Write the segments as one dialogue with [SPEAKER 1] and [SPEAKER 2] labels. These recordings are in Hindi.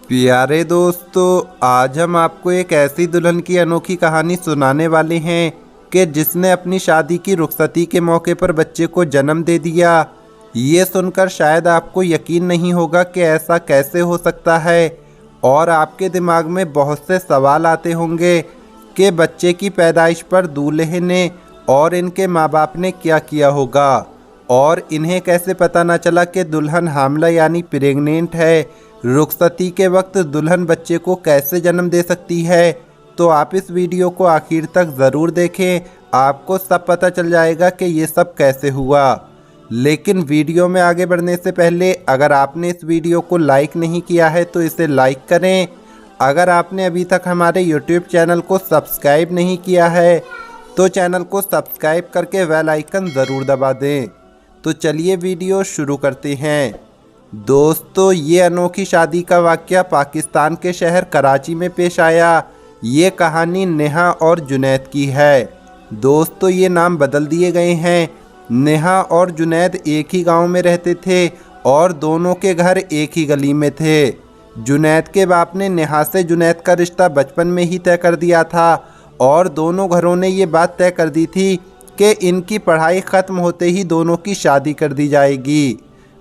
[SPEAKER 1] प्यारे दोस्तों, आज हम आपको एक ऐसी दुल्हन की अनोखी कहानी सुनाने वाले हैं कि जिसने अपनी शादी की रुखसती के मौके पर बच्चे को जन्म दे दिया। ये सुनकर शायद आपको यकीन नहीं होगा कि ऐसा कैसे हो सकता है और आपके दिमाग में बहुत से सवाल आते होंगे कि बच्चे की पैदाइश पर दूल्हे ने और इनके माँ बाप ने क्या किया होगा और इन्हें कैसे पता न चला कि दुल्हन हामला यानी प्रेग्नेंट है। रुखसती के वक्त दुल्हन बच्चे को कैसे जन्म दे सकती है। तो आप इस वीडियो को आखिर तक ज़रूर देखें, आपको सब पता चल जाएगा कि ये सब कैसे हुआ। लेकिन वीडियो में आगे बढ़ने से पहले अगर आपने इस वीडियो को लाइक नहीं किया है तो इसे लाइक करें। अगर आपने अभी तक हमारे YouTube चैनल को सब्सक्राइब नहीं किया है तो चैनल को सब्सक्राइब करके बेल आइकन ज़रूर दबा दें। तो चलिए वीडियो शुरू करते हैं। दोस्तों, ये अनोखी शादी का वाक़या पाकिस्तान के शहर कराची में पेश आया। ये कहानी नेहा और जुनैद की है। दोस्तों, ये नाम बदल दिए गए हैं। नेहा और जुनैद एक ही गांव में रहते थे और दोनों के घर एक ही गली में थे। जुनैद के बाप ने नेहा से जुनैद का रिश्ता बचपन में ही तय कर दिया था और दोनों घरों ने ये बात तय कर दी थी कि इनकी पढ़ाई ख़त्म होते ही दोनों की शादी कर दी जाएगी।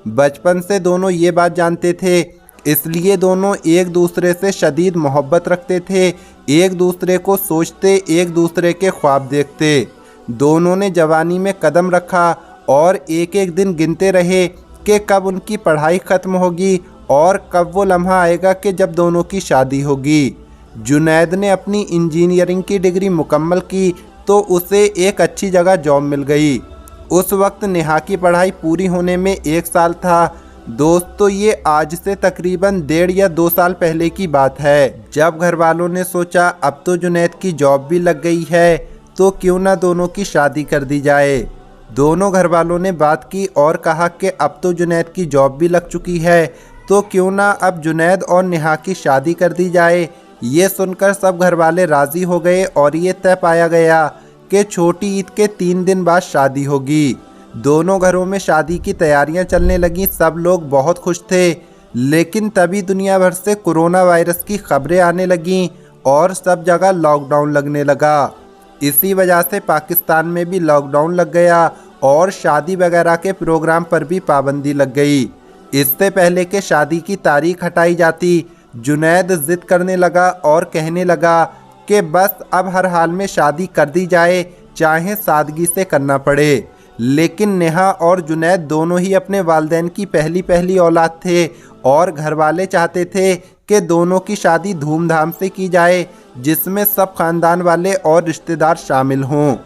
[SPEAKER 1] बचपन से दोनों ये बात जानते थे, इसलिए दोनों एक दूसरे से शदीद मोहब्बत रखते थे, एक दूसरे को सोचते, एक दूसरे के ख्वाब देखते। दोनों ने जवानी में कदम रखा और एक एक दिन गिनते रहे कि कब उनकी पढ़ाई ख़त्म होगी और कब वो लम्हा आएगा कि जब दोनों की शादी होगी। जुनैद ने अपनी इंजीनियरिंग की डिग्री मुकम्मल की तो उसे एक अच्छी जगह जॉब मिल गई। उस वक्त नेहा की पढ़ाई पूरी होने में 1 साल था। दोस्तों, ये आज से तकरीबन 1.5 या 2 साल पहले की बात है, जब घर वालों ने सोचा अब तो जुनैद की जॉब भी लग गई है तो क्यों ना दोनों की शादी कर दी जाए। दोनों घर वालों ने बात की और कहा कि अब तो जुनैद की जॉब भी लग चुकी है तो क्यों ना अब जुनैद और नेहा की शादी कर दी जाए। ये सुनकर सब घर वाले राज़ी हो गए और ये तय पाया गया कि छोटी ईद के 3 दिन बाद शादी होगी। दोनों घरों में शादी की तैयारियां चलने लगीं। सब लोग बहुत खुश थे, लेकिन तभी दुनिया भर से कोरोना वायरस की खबरें आने लगीं और सब जगह लॉकडाउन लगने लगा। इसी वजह से पाकिस्तान में भी लॉकडाउन लग गया और शादी वगैरह के प्रोग्राम पर भी पाबंदी लग गई। इससे पहले कि शादी की तारीख हटाई जाती, जुनैद जिद करने लगा और कहने लगा कि बस अब हर हाल में शादी कर दी जाए, चाहे सादगी से करना पड़े। लेकिन नेहा और जुनैद दोनों ही अपने वालिदैन की पहली औलाद थे और घर वाले चाहते थे कि दोनों की शादी धूमधाम से की जाए, जिसमें सब खानदान वाले और रिश्तेदार शामिल हों।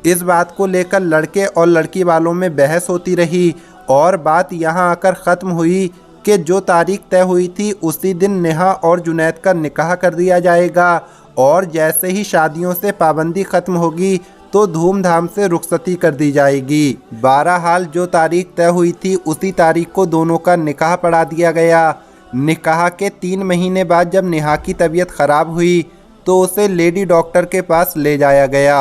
[SPEAKER 1] इस बात को लेकर लड़के और लड़की वालों में बहस होती रही और बात यहाँ आकर ख़त्म हुई कि जो तारीख तय हुई थी उसी दिन नेहा और जुनैद का निकाह कर दिया जाएगा और जैसे ही शादियों से पाबंदी ख़त्म होगी तो धूमधाम से रुखसती कर दी जाएगी। बहरहाल जो तारीख तय हुई थी उसी तारीख को दोनों का निकाह पढ़ा दिया गया। निकाह के 3 महीने बाद जब नेहा की तबीयत ख़राब हुई तो उसे लेडी डॉक्टर के पास ले जाया गया।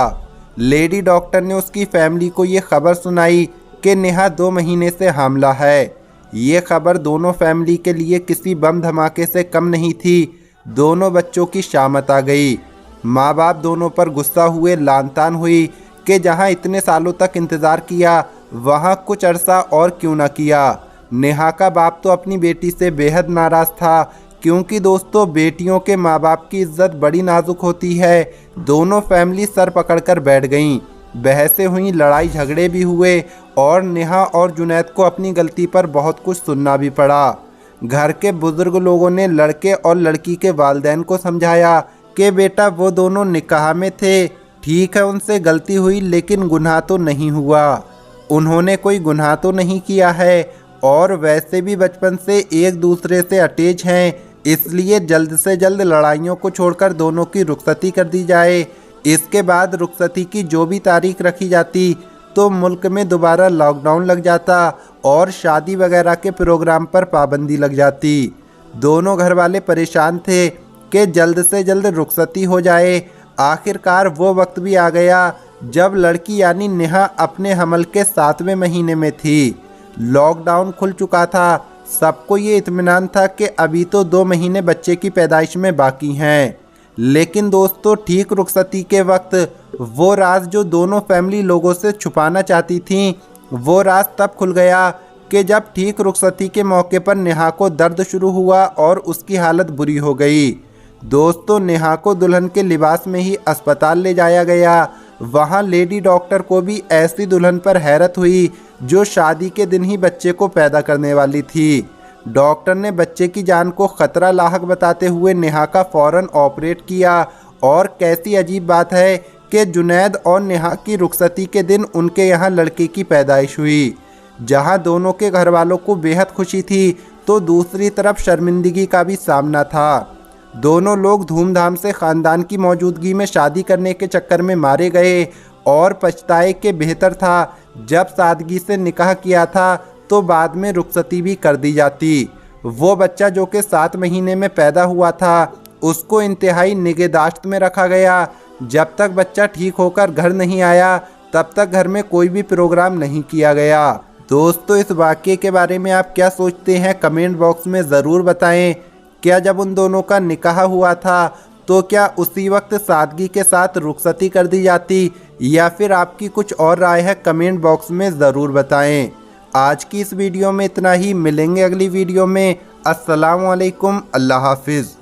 [SPEAKER 1] लेडी डॉक्टर ने उसकी फैमिली को ये खबर सुनाई कि नेहा 2 महीने से हामला है। ये खबर दोनों फैमिली के लिए किसी बम धमाके से कम नहीं थी। दोनों बच्चों की शामत आ गई। माँ बाप दोनों पर गुस्सा हुए, लानतान हुई कि जहाँ इतने सालों तक इंतज़ार किया वहाँ कुछ अरसा और क्यों ना किया। नेहा का बाप तो अपनी बेटी से बेहद नाराज़ था, क्योंकि दोस्तों बेटियों के माँ बाप की इज्जत बड़ी नाजुक होती है। दोनों फैमिली सर पकड़कर बैठ गईं। बहसें हुई, लड़ाई झगड़े भी हुए और नेहा और जुनैद को अपनी गलती पर बहुत कुछ सुनना भी पड़ा। घर के बुजुर्ग लोगों ने लड़के और लड़की के वालिदैन को समझाया कि बेटा वो दोनों निकाह में थे, ठीक है उनसे गलती हुई लेकिन गुनाह तो नहीं हुआ, उन्होंने कोई गुनाह तो नहीं किया है और वैसे भी बचपन से एक दूसरे से अटैच हैं, इसलिए जल्द से जल्द लड़ाइयों को छोड़कर दोनों की रुखसती कर दी जाए। इसके बाद रुखसती की जो भी तारीख रखी जाती तो मुल्क में दोबारा लॉकडाउन लग जाता और शादी वगैरह के प्रोग्राम पर पाबंदी लग जाती। दोनों घर वाले परेशान थे कि जल्द से जल्द रुखसती हो जाए। आखिरकार वो वक्त भी आ गया जब लड़की यानी नेहा अपने हमल के 7वें महीने में थी। लॉकडाउन खुल चुका था, सबको ये इत्मीनान था कि अभी तो 2 महीने बच्चे की पैदाइश में बाकी हैं। लेकिन दोस्तों, ठीक रुखसती के वक्त वो राज जो दोनों फैमिली लोगों से छुपाना चाहती थी, वो राज तब खुल गया कि जब ठीक रुखसती के मौके पर नेहा को दर्द शुरू हुआ और उसकी हालत बुरी हो गई। दोस्तों, नेहा को दुल्हन के लिबास में ही अस्पताल ले जाया गया। वहाँ लेडी डॉक्टर को भी ऐसी दुल्हन पर हैरत हुई जो शादी के दिन ही बच्चे को पैदा करने वाली थी। डॉक्टर ने बच्चे की जान को खतरा लाहक बताते हुए नेहा का फौरन ऑपरेट किया। और कैसी अजीब बात है कि जुनैद और नेहा की रुखसती के दिन उनके यहाँ लड़के की पैदाइश हुई। जहाँ दोनों के घर वालों को बेहद खुशी थी, तो दूसरी तरफ शर्मिंदगी का भी सामना था। दोनों लोग धूमधाम से खानदान की मौजूदगी में शादी करने के चक्कर में मारे गए और पछताए कि बेहतर था जब सादगी से निकाह किया था तो बाद में रुखसती भी कर दी जाती। वो बच्चा जो कि 7 महीने में पैदा हुआ था, उसको इंतहाई निगहदाश्त में रखा गया। जब तक बच्चा ठीक होकर घर नहीं आया, तब तक घर में कोई भी प्रोग्राम नहीं किया गया। दोस्तों, इस वाक़ये के बारे में आप क्या सोचते हैं, कमेंट बॉक्स में ज़रूर बताएं। क्या जब उन दोनों का निकाह हुआ था तो क्या उसी वक्त सादगी के साथ रुखसती कर दी जाती, या फिर आपकी कुछ और राय है, कमेंट बॉक्स में ज़रूर बताएं। आज की इस वीडियो में इतना ही। मिलेंगे अगली वीडियो में। अस्सलाम वालेकुम, अल्लाह हाफिज़।